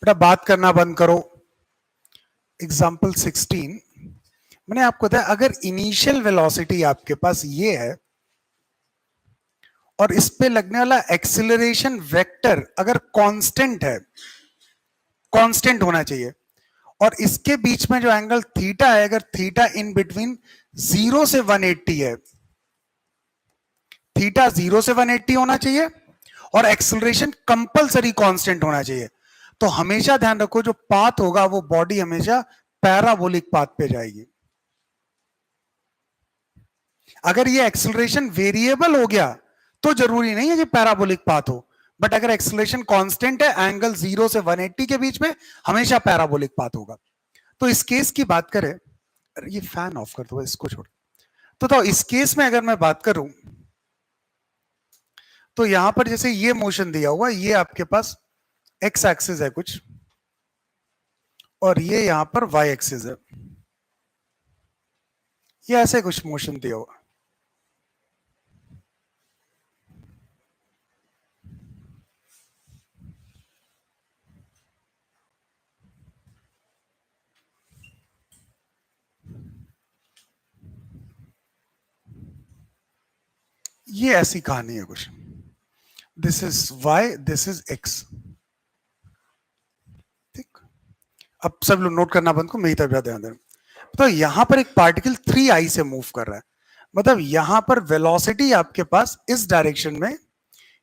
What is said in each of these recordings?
बेटा बात करना बंद करो। एग्जाम्पल 16 मैंने आपको बताया, अगर इनिशियल वेलोसिटी आपके पास ये है और इस पे लगने वाला एक्सीलरेशन वेक्टर अगर कांस्टेंट है, कांस्टेंट होना चाहिए, और इसके बीच में जो एंगल थीटा है, अगर थीटा इन बिटवीन 0 से 180 है, थीटा 0 से 180 होना चाहिए और एक्सीलरेशन कंपलसरी कांस्टेंट होना चाहिए। तो हमेशा ध्यान रखो जो पाथ होगा वो बॉडी हमेशा पैराबोलिक पाथ पे जाएगी। अगर ये एक्सीलरेशन वेरिएबल हो गया तो जरूरी नहीं है कि पैराबोलिक पाथ हो, बट अगर एक्सीलरेशन कांस्टेंट है, एंगल 0 से 180 के बीच में, हमेशा पैराबोलिक पाथ होगा। तो इस केस की बात करें, ये फैन ऑफ कर दो, इसको छोड़। तो इस केस में अगर मैं बात करूं तो यहां पर जैसे ये मोशन दिया हुआ, ये आपके पास एक्स एक्सिस है कुछ, और ये यहां पर वाई एक्सिस है, ये ऐसे कुछ मोशन दिया हुआ। ये ऐसी कहानी है कुछ, this is y, this is x. ठीक, अब सब लोग नोट करना बंद को, मेरी तरफ ध्यान देना। तो यहां पर एक पार्टिकल 3i से मूव कर रहा है, मतलब यहां पर वेलोसिटी आपके पास इस डायरेक्शन में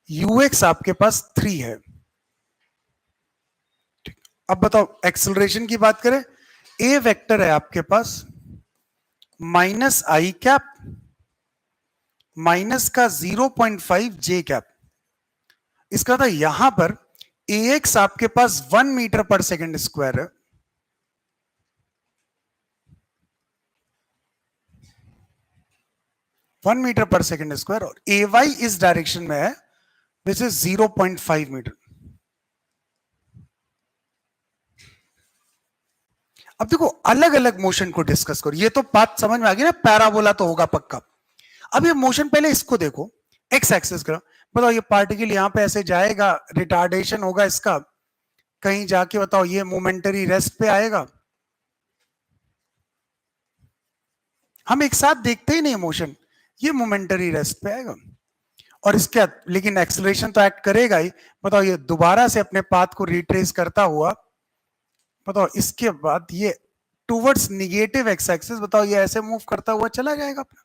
ux आपके पास 3 है। ठीक, अब बताओ एक्सेलरेशन की बात करें, ए वेक्टर है आपके पास माइनस आई कैप माइनस का 0.5 जे कैप। इसका था यहां पर ax आपके पास 1 मीटर पर सेकेंड स्क्वायर है, वन मीटर पर सेकेंड स्क्वायर, और ए वाई इस डायरेक्शन में है विच इज 0.5 मीटर। अब देखो अलग अलग मोशन को डिस्कस करो, ये तो बात समझ में आ गई ना, पैराबोला तो होगा पक्का। अब ये मोशन पहले इसको देखो, एक्स एक्सिस का बताओ, ये पार्टिकल यहां पे ऐसे जाएगा, रिटार्डेशन होगा इसका, कहीं जाके बताओ ये मोमेंटरी रेस्ट पे आएगा। हम एक साथ देखते ही नहीं मोशन, ये मोमेंटरी रेस्ट पे आएगा, और इसके लेकिन एक्सेलरेशन तो एक्ट करेगा ही। बताओ ये दोबारा से अपने पाथ को रिट्रेस करता हुआ, बताओ इसके बाद ये टुवर्ड्स निगेटिव एक्स एक्सिस, बताओ ये ऐसे मूव करता हुआ चला जाएगा अपना।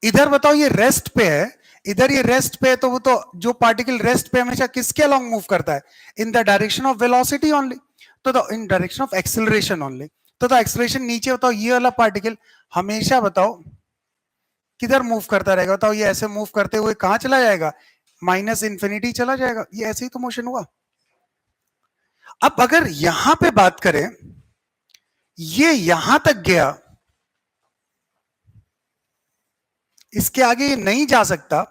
इधर बताओ ये रेस्ट पे है, इधर ये रेस्ट पे है, तो वो तो जो पार्टिकल रेस्ट पे हमेशा किसके अलोंग मूव करता है, in the direction of velocity only, तो in direction of acceleration only. तो एक्सेलरेशन नीचे बताओ ये वाला पार्टिकल हमेशा बताओ किधर मूव करता रहेगा, बताओ ये ऐसे मूव करते हुए कहां चला जाएगा, माइनस इंफिनिटी चला जाएगा। ये ऐसे ही तो मोशन हुआ। अब अगर यहां पे बात करें, ये यहां तक गया, इसके आगे ये नहीं जा सकता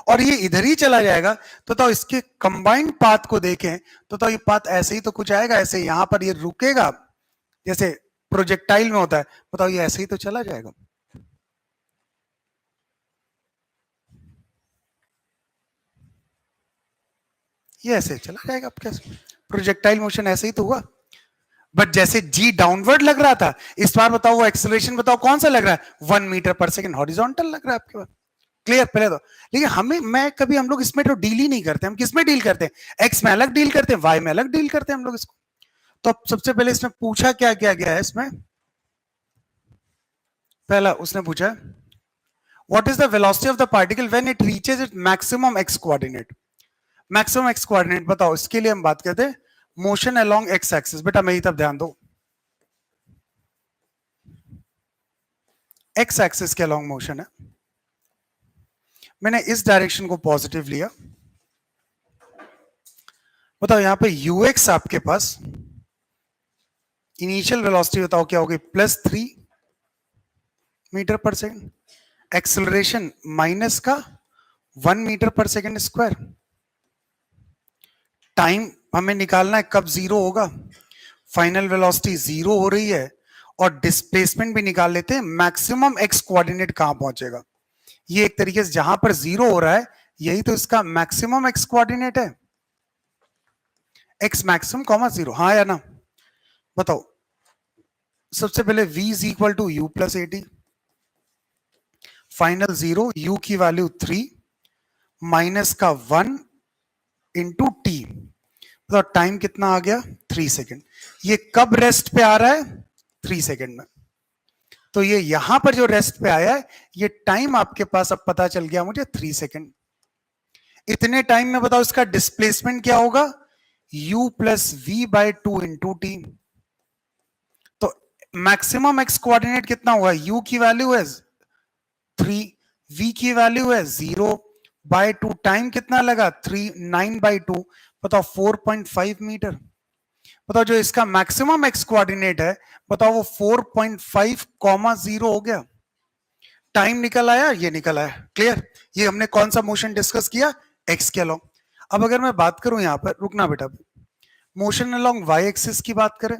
और ये इधर ही चला जाएगा, तो इसके कंबाइंड पाथ को देखें तो ये पाथ ऐसे ही तो कुछ आएगा, ऐसे यहां पर ये रुकेगा जैसे प्रोजेक्टाइल में होता है, बताओ ये ऐसे ही तो चला जाएगा। ये ऐसे चला जाएगा, अब कैसे प्रोजेक्टाइल मोशन ऐसे ही तो हुआ। बट जैसे जी डाउनवर्ड लग रहा था, इस बार बताओ वो एक्सेलरेशन बताओ कौन सा लग रहा है, 1 मीटर पर सेकेंड हॉरिजॉन्टल लग रहा है आपके पास। क्लियर पहले तो। लेकिन हम लोग इसमें तो डील ही नहीं करते, हम किसमें डील करते हैं, एक्स में अलग डील करते हैं, वाई में अलग डील करते हैं हम लोग इसको। तो अब सबसे पहले इसमें पूछा क्या क्या गया है, इसमें पहला उसने पूछा what is the velocity of the particle when it reaches it maximum x coordinate. Maximum x coordinate बताओ, इसके लिए हम बात करते हैं मोशन अलोंग एक्स एक्सिस। बेटा मेरी तरफ ध्यान दो, एक्स एक्सिस के अलोंग मोशन है, मैंने इस डायरेक्शन को पॉजिटिव लिया। बताओ यहां पे यूएक्स आपके पास इनिशियल वेलोसिटी बताओ क्या होगी, +3 मीटर पर सेकेंड, एक्सेलरेशन माइनस का 1 मीटर पर सेकेंड स्क्वायर। टाइम हमें निकालना है कब जीरो होगा, फाइनल वेलोसिटी जीरो हो रही है, और डिस्प्लेसमेंट भी निकाल लेते हैं, मैक्सिमम एक्स कोऑर्डिनेट कहां पहुंचेगा। ये एक तरीके से जहां पर जीरो हो रहा है यही तो इसका मैक्सिमम एक्स कोऑर्डिनेट है। एक्स मैक्सिमम कॉमा 0, हाँ या ना बताओ। सबसे पहले v is equal to u plus a t, final 0, u की वैल्यू 3 माइनस का 1 इंटू टी, तो टाइम कितना आ गया 3 सेकेंड। ये कब रेस्ट पे आ रहा है 3 सेकेंड में, तो ये यहां पर जो रेस्ट पे आया है ये टाइम आपके पास अब पता चल गया मुझे 3 सेकेंड। इतने टाइम में बताओ इसका डिस्प्लेसमेंट क्या होगा, u plus v by two into t. तो मैक्सिमम एक्स कोऑर्डिनेट कितना हुआ, u की वैल्यू है 3, v की वैल्यू है 0 बाय 2, टाइम कितना लगा 3, 9 बाई 2, बताओ 4.5 मीटर। बताओ जो इसका मैक्सिमम एक्स कोऑर्डिनेट है बताओ वो 4.5 कॉमा 0 हो गया। टाइम निकल आया, ये निकल आया, क्लियर। ये हमने कौन सा मोशन डिस्कस किया, एक्स के अलोंग। अब अगर मैं बात करूं यहां पर, रुकना बेटा, मोशन अलोंग वाई एक्सिस की बात करें,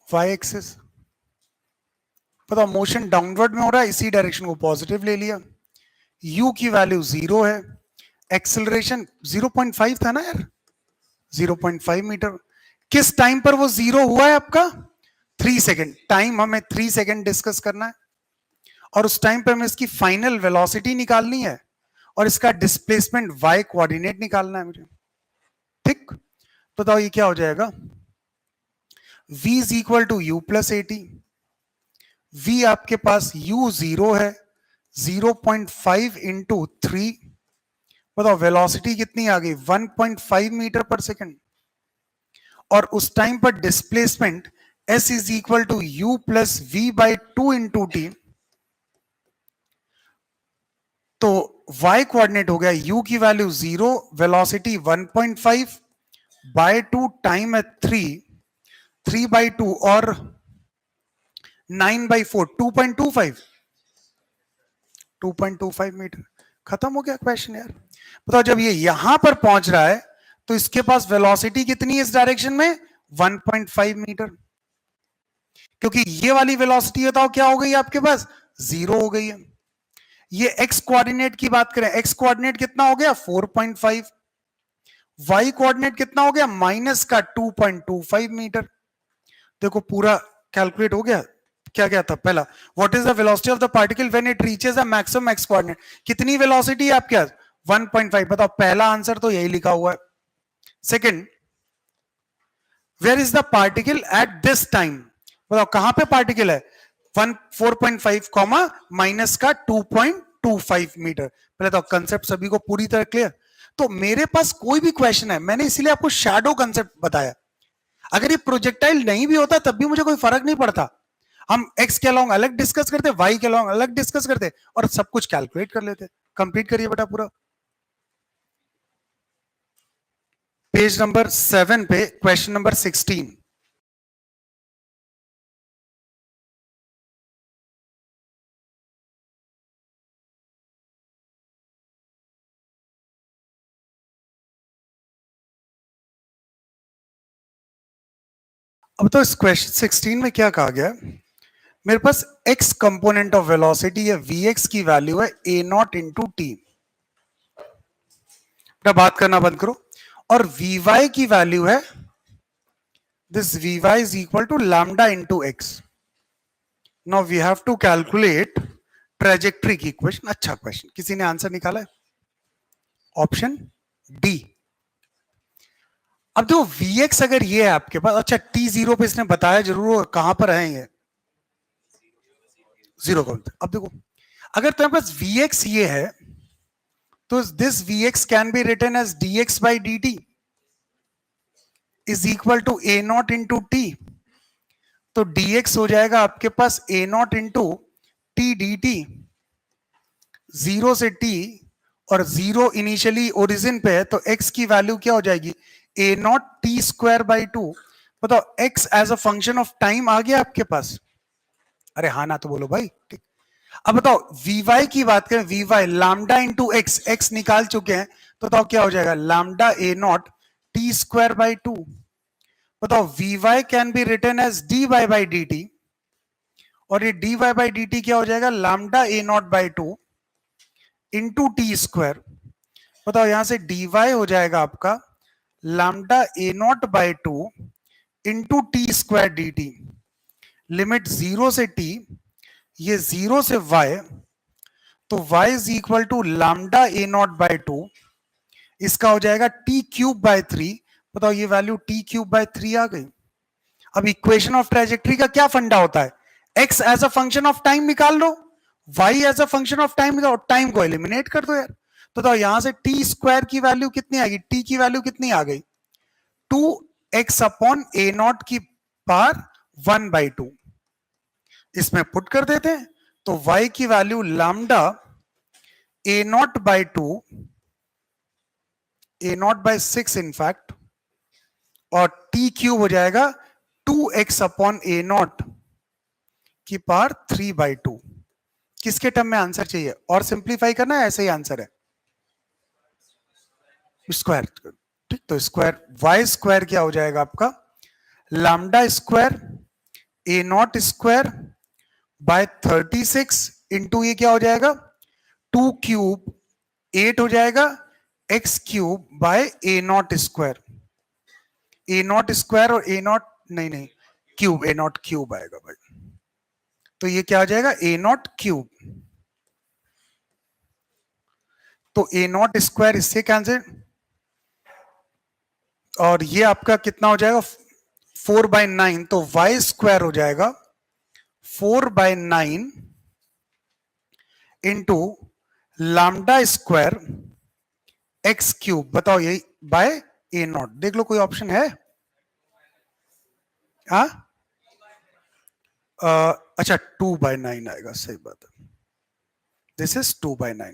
वाई एक्सिस बताओ मोशन डाउनवर्ड में हो रहा है, इसी डायरेक्शन को पॉजिटिव ले लिया, u की वैल्यू 0 है, एक्सेलरेशन 0.5 था ना यार, 0.5 मीटर। किस टाइम पर वो 0 हुआ है आपका 3 सेकेंड। टाइम हमें 3 सेकेंड डिस्कस करना है और उस टाइम पे हमें इसकी फाइनल वेलोसिटी निकालनी है और इसका डिस्प्लेसमेंट y कोऑर्डिनेट निकालना है मुझे, ठीक। तो बताओ ये क्या हो जाएगा, v is equal to u plus a t, v आपके पास u 0 है, 0.5 इंटू 3, बताओ वेलोसिटी कितनी आ गई 1.5 मीटर पर सेकेंड, और उस टाइम पर displacement s is equal to u plus v by two into t. तो y कोऑर्डिनेट हो गया u की वैल्यू 0, वेलोसिटी 1.5 बाय 2, टाइम है 3 बाई 2 और 9 बाई 4, 2.25 मीटर। खत्म हो गया क्वेश्चन यार। बताओ जब ये यहां पर पहुंच रहा है तो इसके पास वेलोसिटी कितनी है इस डायरेक्शन में 1.5 मीटर, क्योंकि ये वाली वेलोसिटी बताओ क्या हो गई आपके पास 0 हो गई है। ये एक्स कोऑर्डिनेट की बात करें, एक्स कोऑर्डिनेट कितना हो गया 4.5, वाई कोऑर्डिनेट कितना हो गया माइनस का 2.25 मीटर। देखो पूरा कैलकुलेट हो गया। क्या क्या था पहला, what is the velocity of the particle when it reaches the maximum x coordinate, कितनी वेलोसिटी है आपके पास 1.5, बताओ पहला आंसर तो यही लिखा हुआ है। Second, where is the particle at this time, बताओ कहां पे पार्टिकल है 4.5 कॉमा माइनस का 2.25 मीटर। पहले तो कंसेप्ट सभी को पूरी तरह क्लियर। तो मेरे पास कोई भी क्वेश्चन है, मैंने इसीलिए आपको शैडो कंसेप्ट बताया। अगर ये प्रोजेक्टाइल नहीं भी होता तब भी मुझे कोई फर्क नहीं पड़ता, हम एक्स के अलोंग अलग डिस्कस करते, वाई के अलोंग अलग डिस्कस करते और सब कुछ कैलकुलेट कर लेते। कंप्लीट करिए बेटा पूरा। पेज नंबर 7 पे क्वेश्चन नंबर 16। अब तो इस क्वेश्चन 16 में क्या कहा गया, मेरे पास x कंपोनेंट ऑफ वेलोसिटी है, vx की वैल्यू है a नॉट इंटू टी। बात करना बंद करो। और vy की वैल्यू है this vy is equal to lambda into x. Now we have to calculate trajectory की इक्वेशन। अच्छा क्वेश्चन, किसी ने आंसर निकाला है, ऑप्शन डी। अब देखो vx अगर ये है आपके पास, अच्छा t0 पे इसने बताया जरूर कहां पर है ये 0 कौन। अब देखो अगर तुम्हारे पास vx ये है तो this vx can be written as dx by dt is equal to a naught into t. तो dx हो जाएगा आपके पास a naught into t d t, 0 से t, और 0 इनिशियली ओरिजिन पे है तो x की वैल्यू क्या हो जाएगी a naught T square by 2। बताओ x as a function of time आ गया आपके पास, अरे हाँ ना तो बोलो भाई, ठीक। अब बताओ vy की बात करें, vy lambda into x, x निकाल चुके हैं तो बताओ क्या हो जाएगा lambda a naught T square by 2। बताओ vy can be written as dy by dt, और ये dy बाई dt क्या हो जाएगा lambda a naught by 2 into t square. बताओ यहां से dy हो जाएगा आपका lambda a naught by 2 into t square d t. Limit 0 से t, ये 0 से y, तो y is equal to lambda a naught by 2, इसका हो जाएगा टी क्यूब बाय 3। बताओ ये वैल्यू टी क्यूब बाय 3 आ गई। अब इक्वेशन ऑफ ट्रेजेक्ट्री का क्या फंडा होता है, x as a function of time निकाल लो, y as a function of time निकालो, टाइम को एलिमिनेट कर दो यार। तो बताओ यहां से टी स्क्वायर की वैल्यू कितनी आएगी, t की वैल्यू कितनी आ गई, 2x अपॉन ए नॉट की पावर 1/2। इसमें पुट कर देते हैं तो y की value lambda a naught by 2, a naught by 6 in fact, और टी क्यूब हो जाएगा 2x अपॉन ए नॉट की पावर 3/2। किसके टर्म में आंसर चाहिए, और सिंप्लीफाई करना है, ऐसे ही आंसर है स्क्वायर। ठीक, तो स्क्वायर y स्क्वायर क्या हो जाएगा आपका, lambda square A not square by 36 into ये क्या हो जाएगा 2 क्यूब 8 हो जाएगा x cube by A not square. A not square और ए नॉट नहीं क्यूब, ए नॉट क्यूब आएगा भाई, तो ये क्या हो जाएगा ए नॉट क्यूब। तो ए नॉट स्क्वायर इससे कैंसिल, और ये आपका कितना हो जाएगा 4/9, तो y स्क्वायर हो जाएगा 4/9 into lambda square x cube. बताओ यही बाय ए नॉट, देख लो कोई ऑप्शन है। हाँ अच्छा 2/9 आएगा, सही बात है, दिस इज 2/9।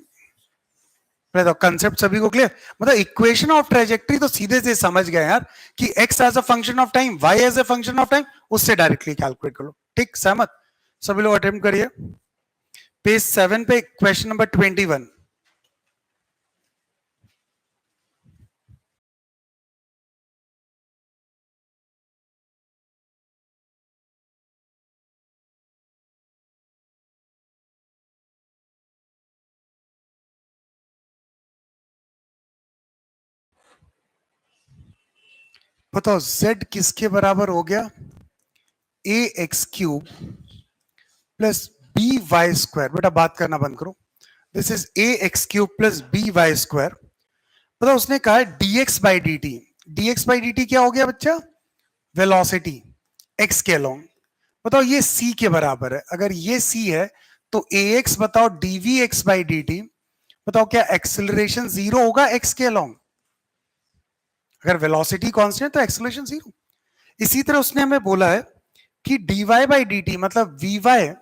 तो कंसेप्ट सभी को क्लियर, मतलब इक्वेशन ऑफ ट्रेजेक्ट्री तो सीधे से समझ गए यार कि x as a function of time, y as a function of time, उससे डायरेक्टली कैलकुलेट कर लो। ठीक, सहमत, सभी लोग अटेम्प्ट करिए। पेज 7 पे क्वेश्चन नंबर 21। बताओ z किसके बराबर हो गया, A X cube plus B Y square. बेटा बात करना बंद करो, this is A X cube plus B Y square. बताओ उसने कहा है dx by D T, dx by D T क्या हो गया बच्चा, वेलोसिटी x के अलोंग। बताओ ये c के बराबर है, अगर ये c है तो ax बताओ dvx बाई डी टी। बताओ क्या एक्सेलरेशन 0 होगा x के अलोंग, अगर वेलोसिटी कांस्टेंट तो एक्सेलरेशन 0। इसी तरह उसने हमें बोला है कि dy बाई डी टी मतलब vy,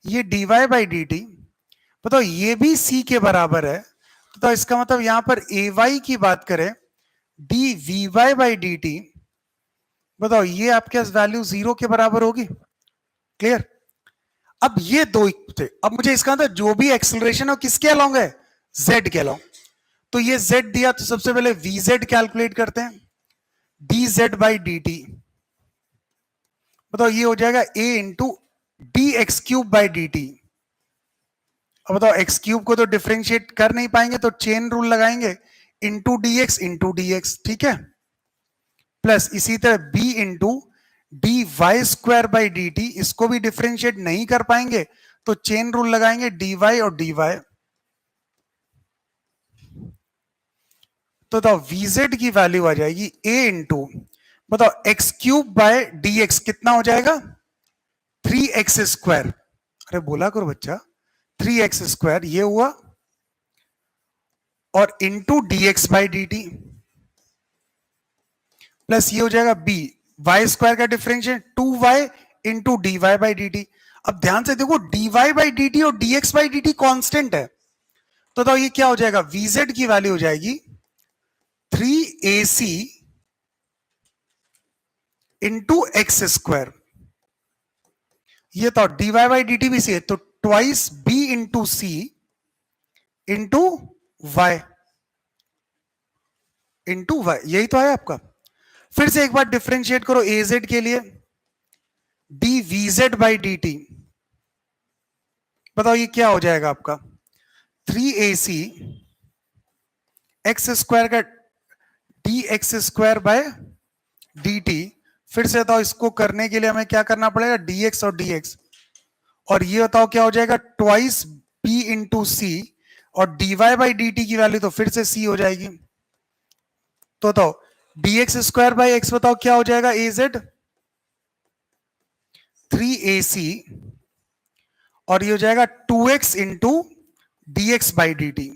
ये dy बाई डी टी बताओ ये भी c के बराबर है, तो इसका मतलब यहां पर ay की बात करें dvy बाई डी टी, बताओ ये आपके वैल्यू 0 के बराबर होगी। क्लियर, अब ये दो थे, अब मुझे इसका अंदर जो भी एक्सेलरेशन है किसके अलोंग है, z के अलोंग। तो ये z दिया तो सबसे पहले vz कैलकुलेट करते हैं, dz बाई डी टी। बताओ ये हो जाएगा a into d x cube by D t. अब बताओ एक्स क्यूब को तो डिफरेंशिएट कर नहीं पाएंगे तो चेन रूल लगाएंगे, इंटू डी एक्स, ठीक है, प्लस इसी तरह b into d y square by D t, इसको भी डिफरेंशिएट नहीं कर पाएंगे तो चेन रूल लगाएंगे dy और dy। तो बताओ vz की वैल्यू आ जाएगी a इंटू, बताओ x cube by D x कितना हो जाएगा 3x स्क्वायर। अरे बोला करो बच्चा, 3x स्क्वायर ये हुआ, और into dx by D t, plus ये हो जाएगा b वाई स्क्वायर का differentiate 2y into d y by D t. अब ध्यान से देखो dy बाई डी टी और dx by D t constant है, तो ये क्या हो जाएगा vz की वैल्यू हो जाएगी 3ac इंटू एक्स स्क्वायर। ये तो dy बाई डी टी भी सी है, तो ट्वाइस b इंटू सी इंटू वाई, इंटू वाई, यही तो है आपका। फिर से एक बार डिफरेंशिएट करो az के लिए, dvz बाई डी टी। बताओ ये क्या हो जाएगा आपका 3ac एक्स स्क्वायर का dx स्क्वायर बाय dt। फिर से बताओ इसको करने के लिए हमें क्या करना पड़ेगा, dx और dx, और ये बताओ क्या हो जाएगा, ट्वाइस b इंटू सी, और dy बाई dt की वैल्यू तो फिर से c हो जाएगी। तो बताओ dx स्क्वायर बाई x बताओ क्या हो जाएगा, az 3ac, और ये हो जाएगा 2x into dx by dt,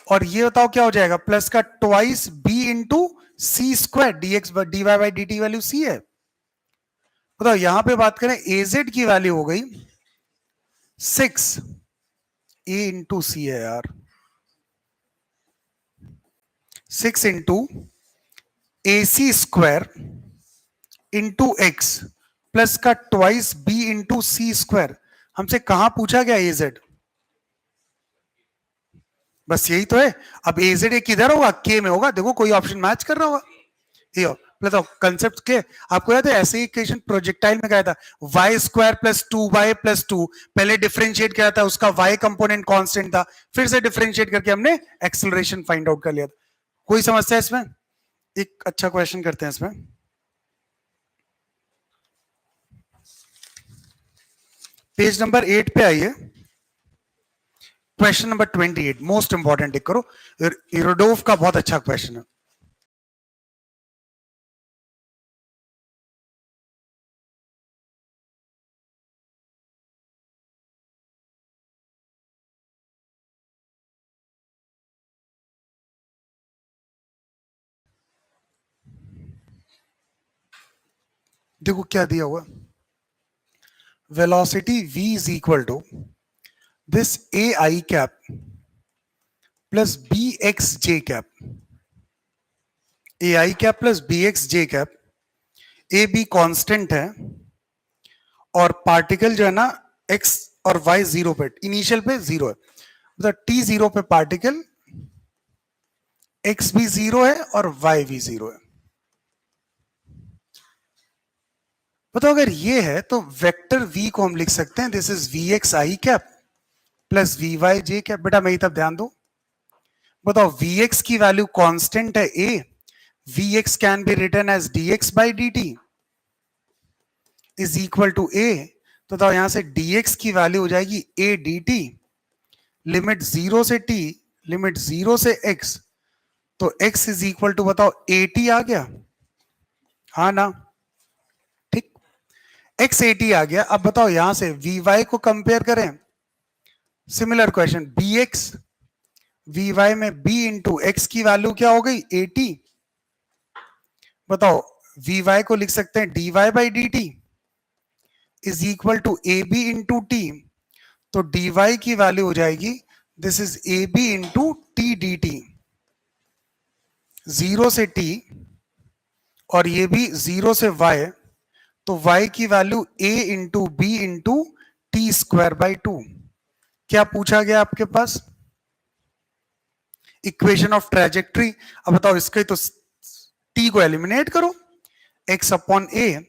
और ये बताओ क्या हो जाएगा, प्लस का twice b into c square, dx dy by dt value c है। बताओ यहां पे बात करें az की वैल्यू हो गई 6, a इंटू सी है यार, 6 इंटू ए सी स्क्वायर इंटू एक्स प्लस का twice B into c square. हमसे कहां पूछा गया एजेड, बस यही तो है। अब एजेड ये किधर होगा, के में होगा, देखो कोई ऑप्शन मैच कर रहा होगा। ये बताओ कंसेप्ट के, आपको याद है ऐसे ही इक्वेशन प्रोजेक्टाइल में क्या था, Y square plus 2y plus 2, पहले डिफरेंशिएट किया था, उसका y कंपोनेंट कांस्टेंट था, फिर से डिफरेंशिएट करके हमने एक्सेलरेशन फाइंड आउट कर लिया था। कोई समस्या है इसमें? एक अच्छा क्वेश्चन करते हैं इसमें, पेज नंबर 8 पे आइए, क्वेश्चन नंबर 28, मोस्ट इंपॉर्टेंट टिक करो, इरोडोव का बहुत अच्छा क्वेश्चन है। देखो क्या दिया हुआ, velocity v is equal to this ai cap plus bx j cap, ai cap plus bx j cap, a b constant है और पार्टिकल जो है ना x और y जीरो पे, इनिशियल पे जीरो है, मतलब t जीरो पे पार्टिकल, x भी जीरो है और y भी जीरो है। बताओ अगर ये है तो वेक्टर v को हम लिख सकते हैं, this is vx i cap plus vy j cap. बेटा मेरी तरफ ध्यान दो, बताओ vx की वैल्यू कांस्टेंट है a, vx can be written as dx by dt is equal to a, तो बताओ यहां से dx की वैल्यू हो जाएगी a dt, लिमिट 0 से t, लिमिट 0 से x, तो x इज इक्वल टू बताओ at आ गया, हाँ ना, ठीक, x at आ गया। अब बताओ यहां से vy को कंपेयर करें, सिमिलर क्वेश्चन, bx vy में b इंटू एक्स की वैल्यू क्या हो गई 80, बताओ vy को लिख सकते हैं dy बाई डी टी is equal to a b into t, तो dy की वैल्यू हो जाएगी this is a b into t d t, 0 से t और ये भी 0 से y, तो y की value a into b into t square by 2। क्या पूछा गया आपके पास, इक्वेशन ऑफ ट्रेजेक्ट्री। अब बताओ इसके तो t को एलिमिनेट करो, x अपॉन a,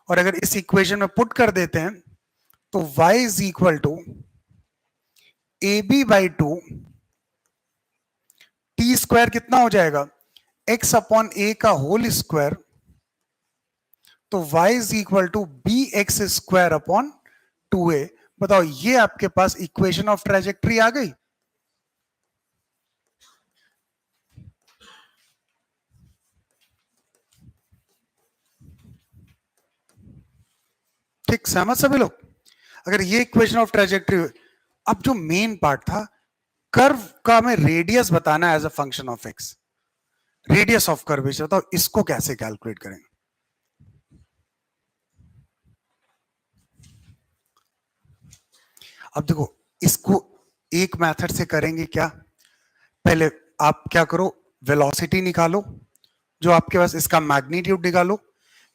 और अगर इस इक्वेशन में पुट कर देते हैं तो y is equal to a b by 2, t square कितना हो जाएगा x अपॉन a का होल स्क्वायर, तो y is equal to b x square upon 2a। बताओ ये आपके पास इक्वेशन ऑफ ट्रेजेक्ट्री आ गई। ठीक, सहमत सभी लोग? अगर ये इक्वेशन ऑफ ट्रेजेक्ट्री, अब जो मेन पार्ट था, कर्व का हमें रेडियस बताना as a function of x, radius of curvature, बताओ इसको कैसे कैलकुलेट करेंगे। अब देखो इसको एक मेथड से करेंगे, क्या, पहले आप क्या करो, वेलोसिटी निकालो, जो आपके पास इसका मैग्नीट्यूड निकालो,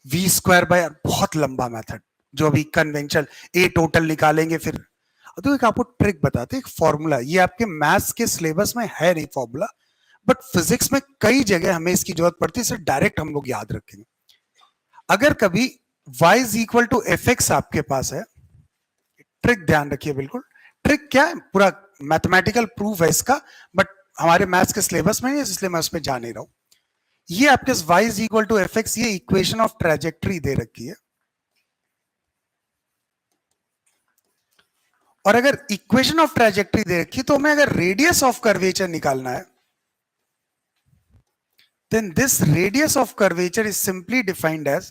v स्क्वायर बाय, बहुत लंबा मेथड जो अभी कन्वेंशनल, ए टोटल निकालेंगे फिर। तो एक आपको ट्रिक बताते, एक फॉर्मूला, ये आपके मैथ्स के सिलेबस में है नहीं फॉर्मूला, बट फिजिक्स में कई जगह हमें इसकी जरूरत पड़ती है, इसे डायरेक्ट हम लोग याद रखेंगे। अगर कभी y is equal to f x आपके पास है, ट्रिक ध्यान रखिए बिल्कुल, ट्रिक क्या है, पूरा मैथमेटिकल प्रूफ है इसका, बट हमारे मैथ्स के सिलेबस में नहीं है, इसलिए मैं उस पर जा नहीं रहा हूं। ये आपके y is equal to f x, ये इक्वेशन ऑफ ट्रेजेक्ट्री दे रखी है। और अगर इक्वेशन ऑफ ट्रेजेक्ट्री दे रखी तो हमें अगर रेडियस ऑफ कर्वेचर निकालना है, then this radius of curvature is simply defined as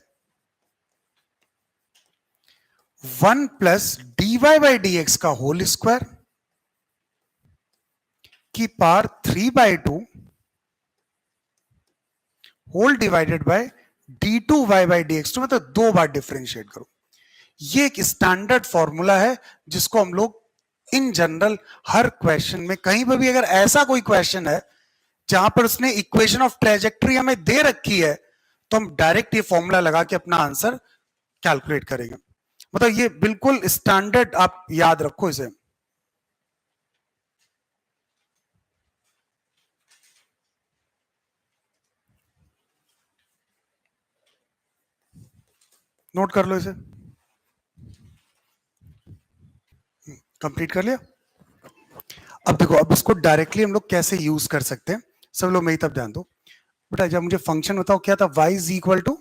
1 plus dy by dx का होल स्क्वायर की power 3/2 whole divided by d2y by dx2, मतलब 2 बार डिफरेंशिएट करो। ये एक स्टैंडर्ड फॉर्मूला है जिसको हम लोग इन जनरल हर क्वेश्चन में, कहीं पर भी अगर ऐसा कोई क्वेश्चन है जहां पर उसने इक्वेशन ऑफ ट्रेजेक्ट्री हमें दे रखी है, तो हम डायरेक्ट ये फॉर्मूला लगा के अपना आंसर कैलकुलेट करेंगे। मतलब ये बिल्कुल स्टैंडर्ड, आप याद रखो इसे। नोट कर लो इसे। कंप्लीट कर लिया। अब देखो, अब इसको डायरेक्टली हम लोग कैसे यूज कर सकते हैं, सब लोग मेरी तरफ ध्यान दो बेटा। जब मुझे फंक्शन बताओ क्या था, y is equal to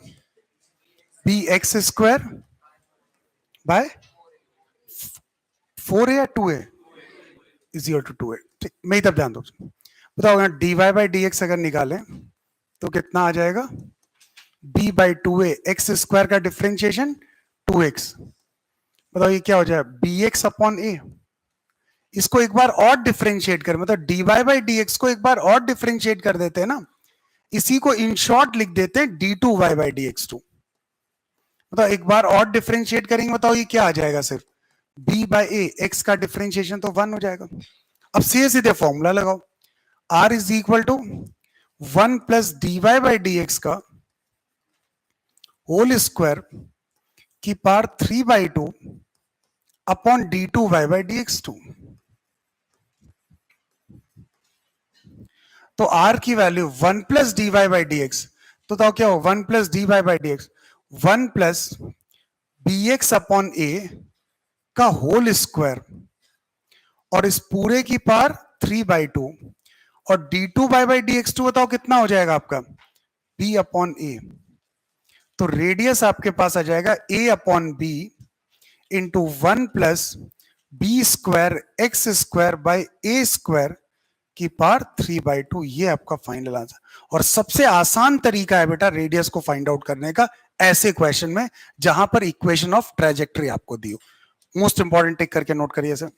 b x square by 4a या 2a is equal to 2a। ठीक, मेरी तरफ ध्यान दो। बताओ यहाँ dy बाई डी एक्स अगर निकालें तो कितना आ जाएगा, b by 2a, x square का डिफरेंशिएशन 2x। बताओ ये क्या हो जाए, bx अपॉन a। इसको एक बार और डिफरेंशिएट कर, मतलब dy बाई dx को एक बार और डिफरेंशिएट कर देते हैं ना, इसी को इन शॉर्ट लिख देते हैं d2y बाई dx2। बताओ एक बार और डिफरेंशिएट करेंगे, बताओ ये क्या आ जाएगा, सिर्फ b बाई a, x का डिफरेंशिएशन तो 1 हो जाएगा। अब सीधे सीधे फॉर्मूला लगाओ, r is equal to 1 plus dy by dx का होल स्क्वायर की power 3/2 upon d2y by dx2। तो r की value 1 plus dy by dx, तो बताओ क्या हो, 1 plus dy by dx, 1 plus bx upon a का होल स्क्वायर और इस पूरे की पावर 3/2 और d2y बाई dx2 बताओ कितना हो जाएगा आपका, b अपॉन a। तो रेडियस आपके पास आ जाएगा a upon b into 1 plus b square x square by a square की पावर 3/2। ये आपका फाइनल आंसर। और सबसे आसान तरीका है बेटा रेडियस को फाइंड आउट करने का ऐसे क्वेश्चन में जहां पर इक्वेशन ऑफ ट्रेजेक्ट्री आपको दी हो। मोस्ट इंपॉर्टेंट टिक करके नोट करिए सर।